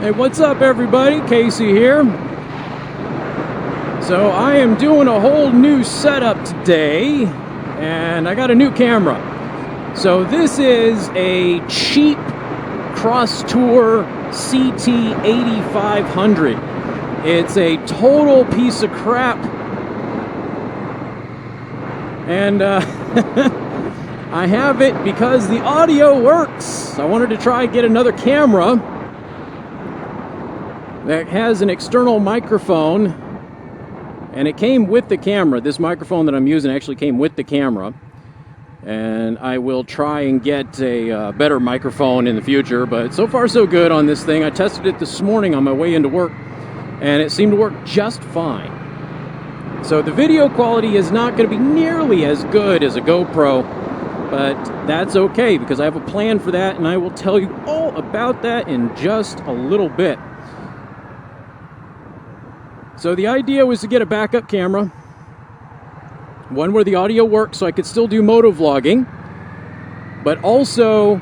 Hey, what's up everybody? Casey here. So I am doing a whole new setup today, and I got a new camera. So this is a cheap Crosstour CT8500. It's a total piece of crap. And I have it because the audio works. I wanted to try and get another camera that has an external microphone, and it came with the camera. This microphone that I'm using actually came with the camera, and I will try and get a better microphone in the future, but so far so good on this thing. I tested it this morning on my way into work, and it seemed to work just fine. So the video quality is not going to be nearly as good as a GoPro, but that's okay because I have a plan for that, and I will tell you all about that in just a little bit. So the idea was to get a backup camera, one where the audio works so I could still do MotoVlogging, but also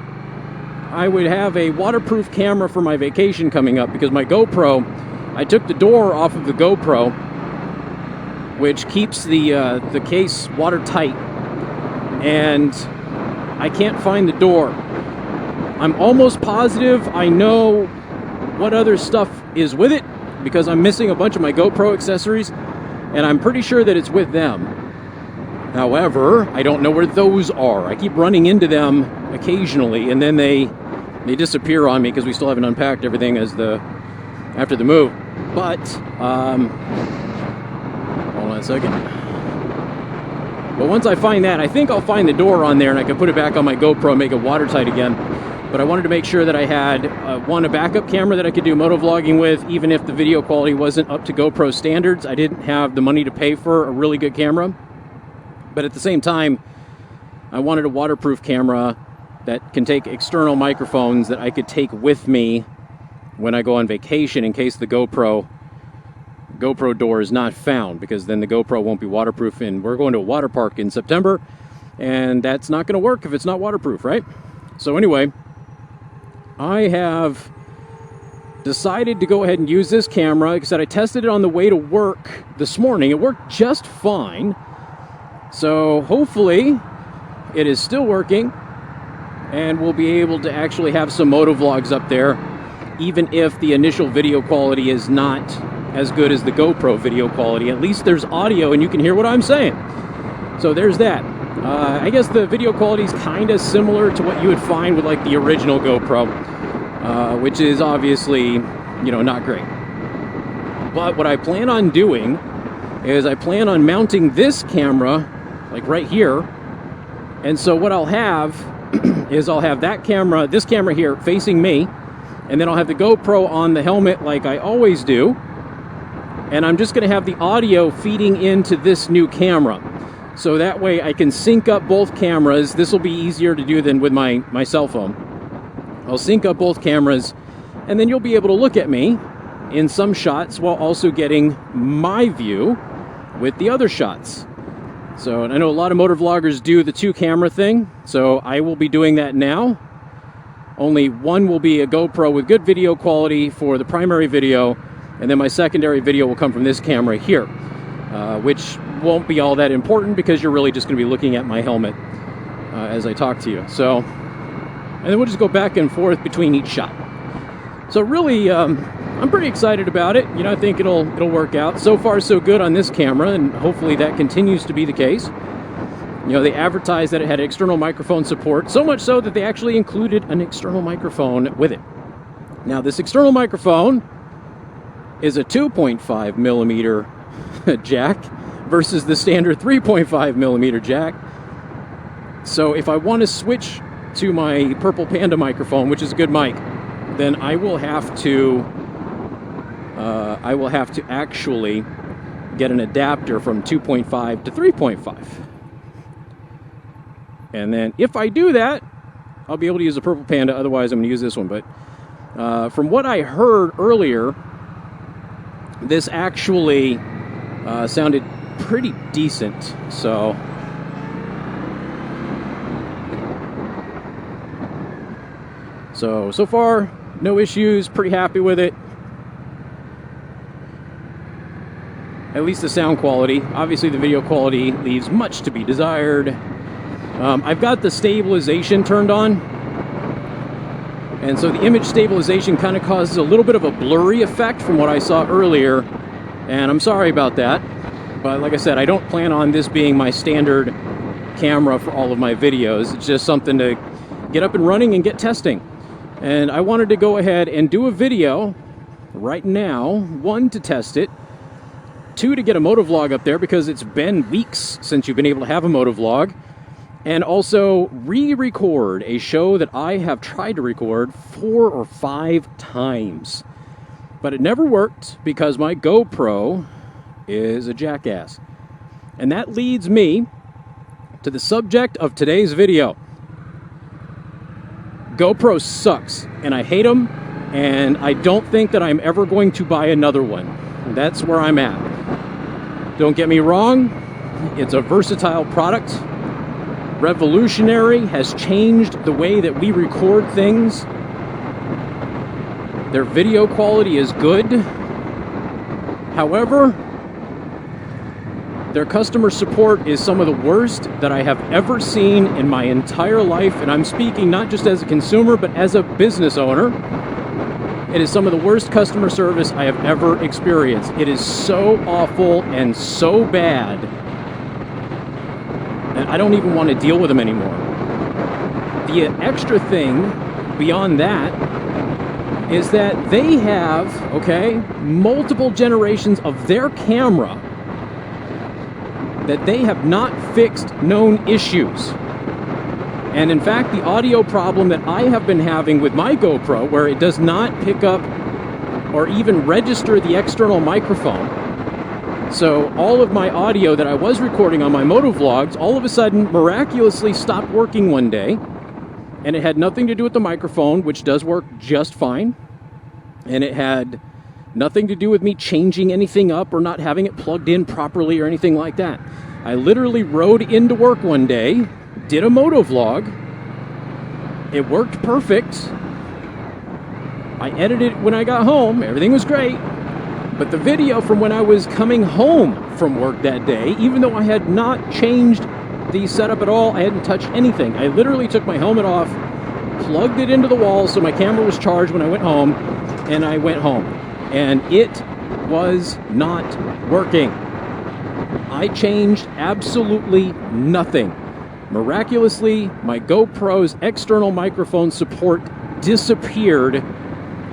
I would have a waterproof camera for my vacation coming up, because my GoPro, I took the door off of the GoPro, which keeps the case watertight, and I can't find the door. I'm almost positive I know what other stuff is with it, because I'm missing a bunch of my GoPro accessories, and I'm pretty sure that it's with them. However, I don't know where those are. I keep running into them occasionally, and then they disappear on me because we still haven't unpacked everything after the move. But hold on a second. But once I find that, I think I'll find the door on there, and I can put it back on my GoPro and make it watertight again. But I wanted to make sure that I had, a backup camera that I could do motovlogging with, even if the video quality wasn't up to GoPro standards. I didn't have the money to pay for a really good camera. But at the same time, I wanted a waterproof camera that can take external microphones that I could take with me when I go on vacation, in case the GoPro door is not found, because then the GoPro won't be waterproof. And we're going to a water park in September, and that's not going to work if it's not waterproof, right? So anyway, I have decided to go ahead and use this camera. Like I said, I tested it on the way to work this morning. It worked just fine. So hopefully it is still working, and we'll be able to actually have some motovlogs up there, even if the initial video quality is not as good as the GoPro video quality. At least there's audio and you can hear what I'm saying. So there's that. I guess the video quality is kind of similar to what you would find with like the original GoPro, which is obviously, not great. But what I plan on doing is I plan on mounting this camera like right here. And so what I'll have is I'll have this camera here facing me, and then I'll have the GoPro on the helmet like I always do. And I'm just going to have the audio feeding into this new camera. So that way I can sync up both cameras. This will be easier to do than with my cell phone. I'll sync up both cameras, and then you'll be able to look at me in some shots while also getting my view with the other shots. So I know a lot of motovloggers do the two camera thing, so I will be doing that now. Only one will be a GoPro with good video quality for the primary video, and then my secondary video will come from this camera here, which won't be all that important because you're really just going to be looking at my helmet as I talk to you. So, and then we'll just go back and forth between each shot. So really, I'm pretty excited about it. I think it'll work out. So far, so good on this camera, and hopefully that continues to be the case. They advertised that it had external microphone support, so much so that they actually included an external microphone with it. Now, this external microphone is a 2.5 millimeter jack versus the standard 3.5 millimeter jack. So if I want to switch to my Purple Panda microphone, which is a good mic, then I will have to actually get an adapter from 2.5 to 3.5. And then if I do that, I'll be able to use the Purple Panda. Otherwise, I'm going to use this one. But from what I heard earlier, this actually sounded pretty decent. So far No issues, pretty happy with it. At least the sound quality. Obviously the video quality leaves much to be desired. I've got the stabilization turned on, and so the image stabilization kind of causes a little bit of a blurry effect from what I saw earlier, and I'm sorry about that. But like I said, I don't plan on this being my standard camera for all of my videos. It's just something to get up and running and get testing. And I wanted to go ahead and do a video right now, 1, to test it, 2, to get a MotoVlog up there because it's been weeks since you've been able to have a MotoVlog, and also re-record a show that I have tried to record 4 or 5 times. But it never worked because my GoPro is a jackass. And that leads me to the subject of today's video. GoPro sucks, and I hate them, and I don't think that I'm ever going to buy another one. That's where I'm at. Don't get me wrong, it's a versatile product. Revolutionary, has changed the way that we record things. Their video quality is good. However, their customer support is some of the worst that I have ever seen in my entire life, and I'm speaking not just as a consumer, but as a business owner. It is some of the worst customer service I have ever experienced. It is so awful and so bad that I don't even want to deal with them anymore. The extra thing beyond that is that they have, okay, multiple generations of their camera that they have not fixed known issues. And in fact, the audio problem that I have been having with my GoPro, where it does not pick up or even register the external microphone. So all of my audio that I was recording on my MotoVlogs all of a sudden miraculously stopped working one day. And it had nothing to do with the microphone, which does work just fine. And it had nothing to do with me changing anything up or not having it plugged in properly or anything like that. I literally rode into work one day, did a MotoVlog. It worked perfect. I edited it when I got home. Everything was great. But the video from when I was coming home from work that day, even though I had not changed the setup at all, I hadn't touched anything. I literally took my helmet off, plugged it into the wall so my camera was charged when I went home, and I went home. And it was not working. I changed absolutely nothing. Miraculously, my GoPro's external microphone support disappeared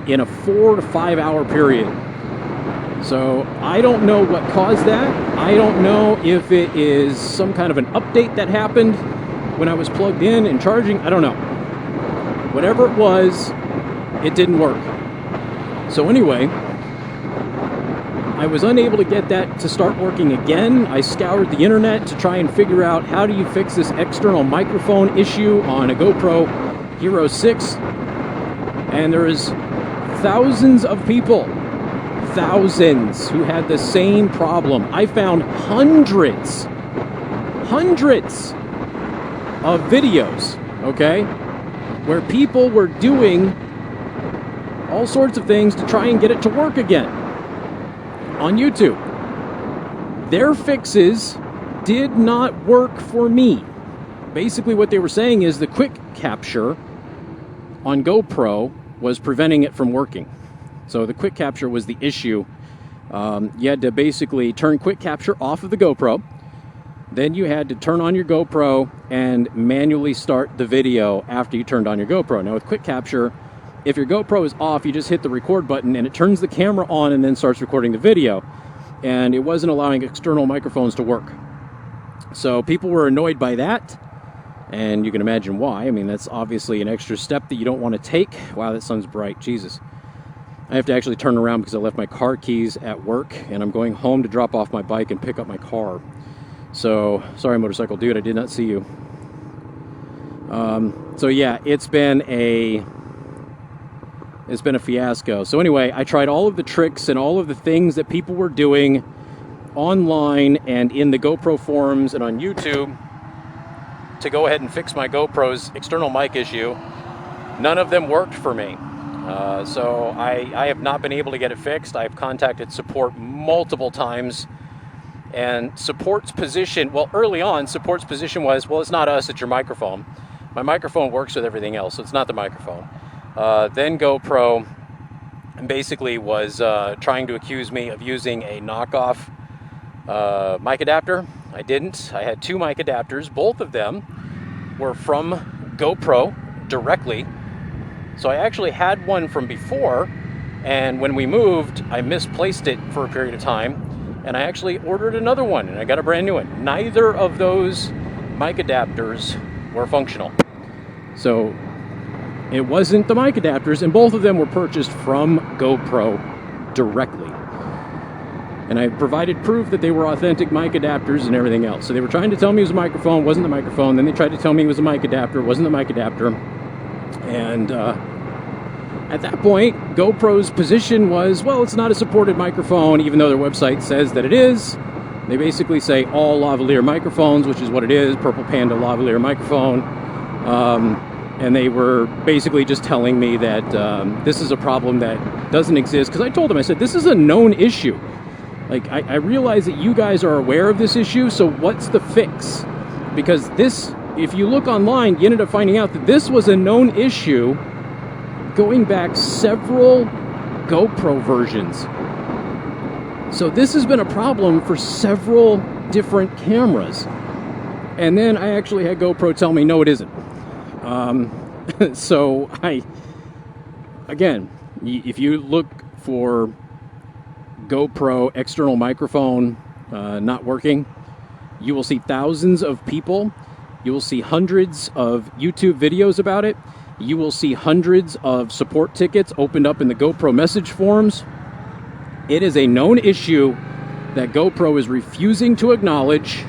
in a 4 to 5 hour period. So I don't know what caused that. I don't know if it is some kind of an update that happened when I was plugged in and charging. I don't know. Whatever it was, it didn't work. So anyway, I was unable to get that to start working again. I scoured the internet to try and figure out how do you fix this external microphone issue on a GoPro Hero 6. And there's thousands of people, thousands, who had the same problem. I found hundreds of videos, okay, where people were doing all sorts of things to try and get it to work again on YouTube. Their fixes did not work for me. Basically what they were saying is the quick capture on GoPro was preventing it from working. So the quick capture was the issue. You had to basically turn quick capture off of the GoPro. Then you had to turn on your GoPro and manually start the video after you turned on your GoPro. Now with quick capture, if your GoPro is off, you just hit the record button and it turns the camera on and then starts recording the video. And it wasn't allowing external microphones to work. So people were annoyed by that. And you can imagine why. I mean, that's obviously an extra step that you don't want to take. Wow, that sun's bright. Jesus. I have to actually turn around because I left my car keys at work and I'm going home to drop off my bike and pick up my car. So, sorry, motorcycle dude, I did not see you. So yeah, it's been a fiasco. So anyway, I tried all of the tricks and all of the things that people were doing online and in the GoPro forums and on YouTube to go ahead and fix my GoPro's external mic issue. None of them worked for me. So I have not been able to get it fixed. I've contacted support multiple times, and support's position, well, early on, support's position was, well, it's not us, it's your microphone. My microphone works with everything else, so it's not the microphone. Then GoPro basically was trying to accuse me of using a knockoff mic adapter. I didn't. I had two mic adapters. Both of them were from GoPro directly. So I actually had one from before, and when we moved, I misplaced it for a period of time, and I actually ordered another one, and I got a brand new one. Neither of those mic adapters were functional. So it wasn't the mic adapters, and both of them were purchased from GoPro directly. And I provided proof that they were authentic mic adapters and everything else. So they were trying to tell me it was a microphone, wasn't the microphone. Then they tried to tell me it was a mic adapter, wasn't the mic adapter. And at that point, GoPro's position was, well, it's not a supported microphone, even though their website says that it is. They basically say all lavalier microphones, which is what it is, Purple Panda lavalier microphone. And they were basically just telling me that this is a problem that doesn't exist. Because I told them, I said, this is a known issue. Like, I realize that you guys are aware of this issue, so what's the fix? Because this, if you look online, you ended up finding out that this was a known issue going back several GoPro versions. So this has been a problem for several different cameras. And then I actually had GoPro tell me, no, it isn't. So again, if you look for GoPro external microphone not working, you will see thousands of people. You will see hundreds of YouTube videos about it. You will see hundreds of support tickets opened up in the GoPro message forums. It is a known issue that GoPro is refusing to acknowledge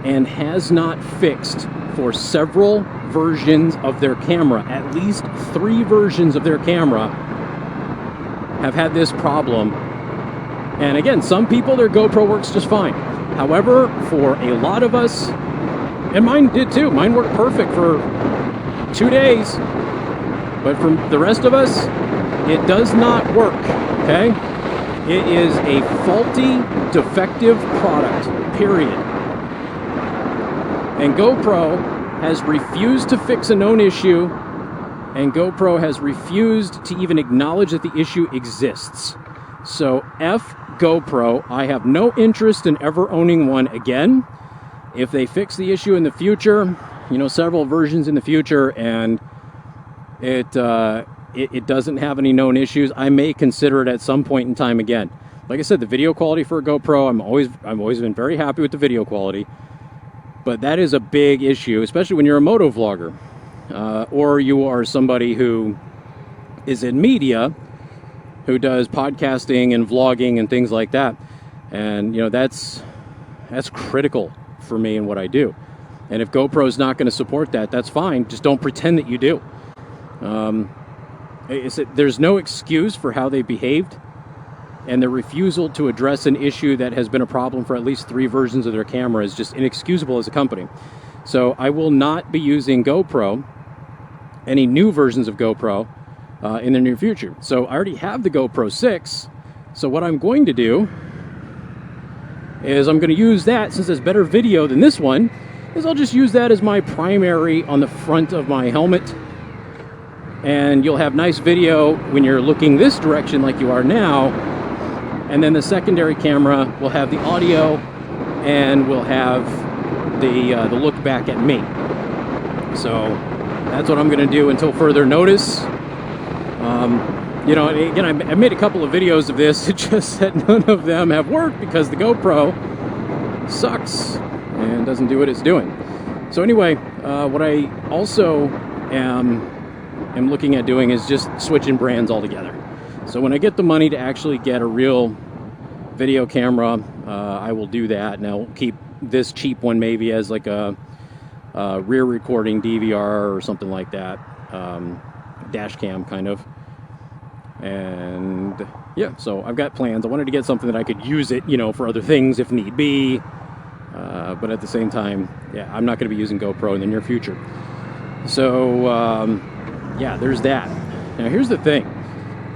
and has not fixed for several versions of their camera. At least 3 versions of their camera have had this problem. And again, some people, their GoPro works just fine. However, for a lot of us, and mine did too, mine worked perfect for 2 days. But for the rest of us, it does not work, okay? It is a faulty, defective product, period. And GoPro has refused to fix a known issue, and GoPro has refused to even acknowledge that the issue exists. So F GoPro, I have no interest in ever owning one again. If they fix the issue in the future, you know, several versions in the future, and it doesn't have any known issues, I may consider it at some point in time again. Like I said, the video quality for a GoPro, I've always been very happy with the video quality. But that is a big issue, especially when you're a motovlogger, or you are somebody who is in media, who does podcasting and vlogging and things like that. And you know, that's critical for me and what I do. And if GoPro is not going to support that, that's fine. Just don't pretend that you do. There's no excuse for how they behaved, and their refusal to address an issue that has been a problem for at least 3 versions of their camera is just inexcusable as a company. So I will not be using GoPro, any new versions of GoPro, in the near future. So I already have the GoPro 6, so what I'm going to do is I'm going to use that, since it's better video than this one, is I'll just use that as my primary on the front of my helmet. And you'll have nice video when you're looking this direction like you are now. And then the secondary camera will have the audio, and will have the look back at me. So that's what I'm going to do until further notice. You know, again, I made a couple of videos of this. It's just that none of them have worked because the GoPro sucks and doesn't do what it's doing. So anyway, what I also am looking at doing is just switching brands altogether. So when I get the money to actually get a real video camera, I will do that, and I'll keep this cheap one maybe as like a rear recording DVR or something like that, dash cam kind of. And yeah, so I've got plans. I wanted to get something that I could use it, you know, for other things if need be. But at the same time, yeah, I'm not going to be using GoPro in the near future. So yeah, there's that. Now here's the thing.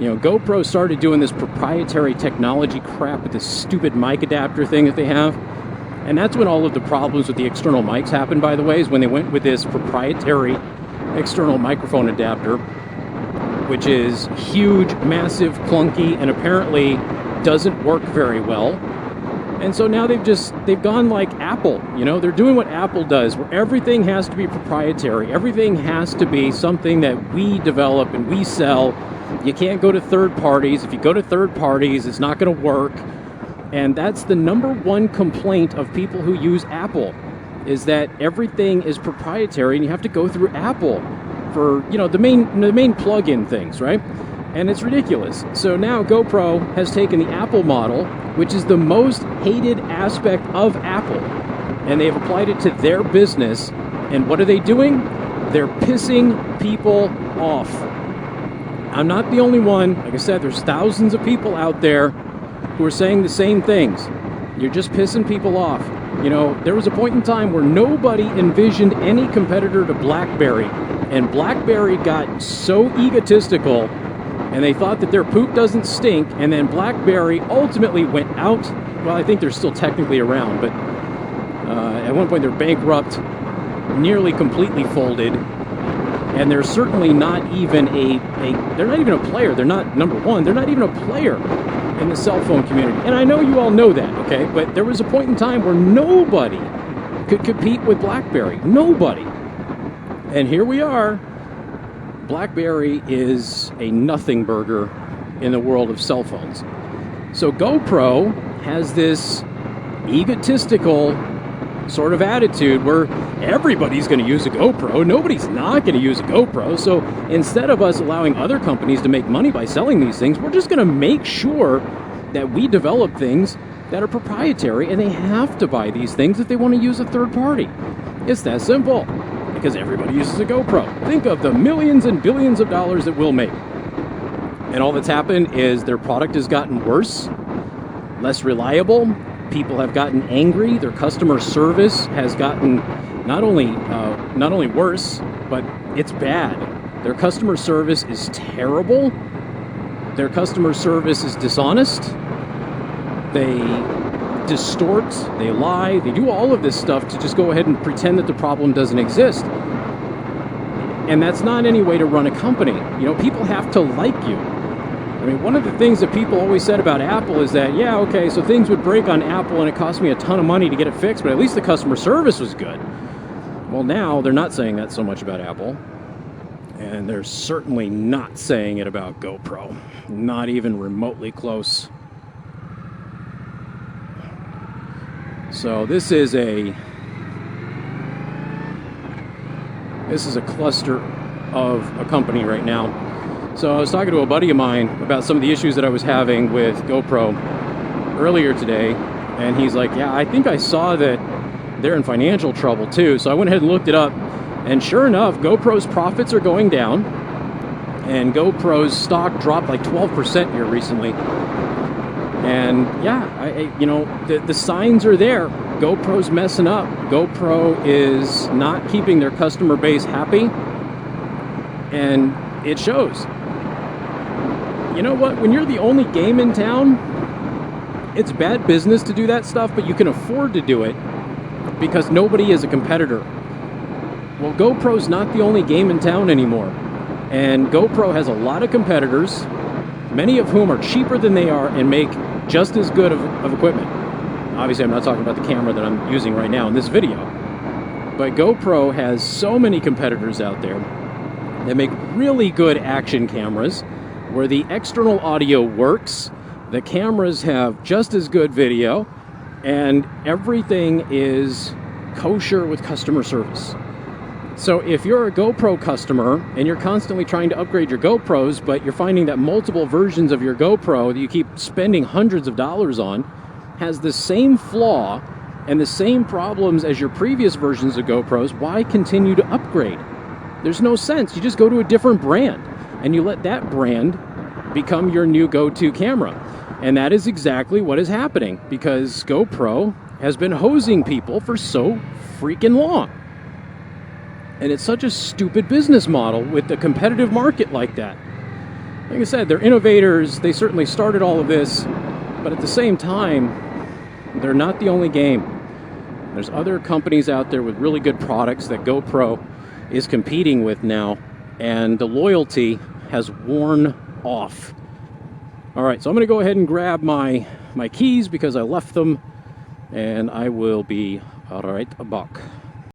You know, GoPro started doing this proprietary technology crap with this stupid mic adapter thing that they have. And that's when all of the problems with the external mics happened, by the way, is when they went with this proprietary external microphone adapter, which is huge, massive, clunky, and apparently doesn't work very well. And so now they've gone like Apple, you know, they're doing what Apple does, where everything has to be proprietary. Everything has to be something that we develop and we sell. You can't go to third parties. If you go to third parties, it's not going to work. And that's the number one complaint of people who use Apple, is that everything is proprietary and you have to go through Apple for, you know, the main plug-in things, right? And it's ridiculous. So now GoPro has taken the Apple model, which is the most hated aspect of Apple, and they've applied it to their business. And what are they doing? They're pissing people off. I'm not the only one. Like I said, there's thousands of people out there who are saying the same things. You're just pissing people off. You know, there was a point in time where nobody envisioned any competitor to BlackBerry, and BlackBerry got so egotistical, and they thought that their poop doesn't stink, and then BlackBerry ultimately went out. Well, I think they're still technically around, but at one point they're bankrupt, nearly completely folded, and they're certainly not even they're not even a player. They're not, number one, they're not even a player in the cell phone community. And I know you all know that, okay? But there was a point in time where nobody could compete with BlackBerry. Nobody. And here we are. BlackBerry is a nothing burger in the world of cell phones. So GoPro has this egotistical sort of attitude where everybody's going to use a GoPro. Nobody's not going to use a GoPro. So instead of us allowing other companies to make money by selling these things, we're just going to make sure that we develop things that are proprietary, and they have to buy these things if they want to use a third party. It's that simple, because everybody uses a GoPro. Think of the millions and billions of dollars that we'll make. And all that's happened is their product has gotten worse, less reliable. People have gotten angry. Their customer service has gotten not only worse, but it's bad. Their customer service is terrible. Their customer service is dishonest. They distort, they lie, they do all of this stuff to just go ahead and pretend that the problem doesn't exist. And that's not any way to run a company. You know, people have to like you. I mean, one of the things that people always said about Apple is that, yeah, okay, so things would break on Apple and it cost me a ton of money to get it fixed, but at least the customer service was good. Well, now they're not saying that so much about Apple. And they're certainly not saying it about GoPro. Not even remotely close. So this is a cluster of a company right now. So I was talking to a buddy of mine about some of the issues that I was having with GoPro earlier today, and he's like, yeah, I think I saw that they're in financial trouble too. So I went ahead and looked it up, and sure enough, GoPro's profits are going down, and GoPro's stock dropped like 12% here recently. And yeah, you know, the signs are there. GoPro's messing up. GoPro is not keeping their customer base happy, and it shows. You know what? When you're the only game in town, it's bad business to do that stuff, but you can afford to do it because nobody is a competitor. Well, GoPro's not the only game in town anymore. And GoPro has a lot of competitors, many of whom are cheaper than they are and make just as good of equipment. Obviously, I'm not talking about the camera that I'm using right now in this video. But GoPro has so many competitors out there that make really good action cameras where the external audio works, the cameras have just as good video, and everything is kosher with customer service. So if you're a GoPro customer and you're constantly trying to upgrade your GoPros, but you're finding that multiple versions of your GoPro that you keep spending hundreds of dollars on has the same flaw and the same problems as your previous versions of GoPros, why continue to upgrade? There's no sense. You just go to a different brand and you let that brand become your new go-to camera. And that is exactly what is happening because GoPro has been hosing people for so freaking long. And it's such a stupid business model with a competitive market like that. Like I said, they're innovators. They certainly started all of this, but at the same time, they're not the only game. There's other companies out there with really good products that GoPro is competing with now, and the loyalty has worn off. All right, so I'm going to go ahead and grab my keys because I left them, and I will be all right back.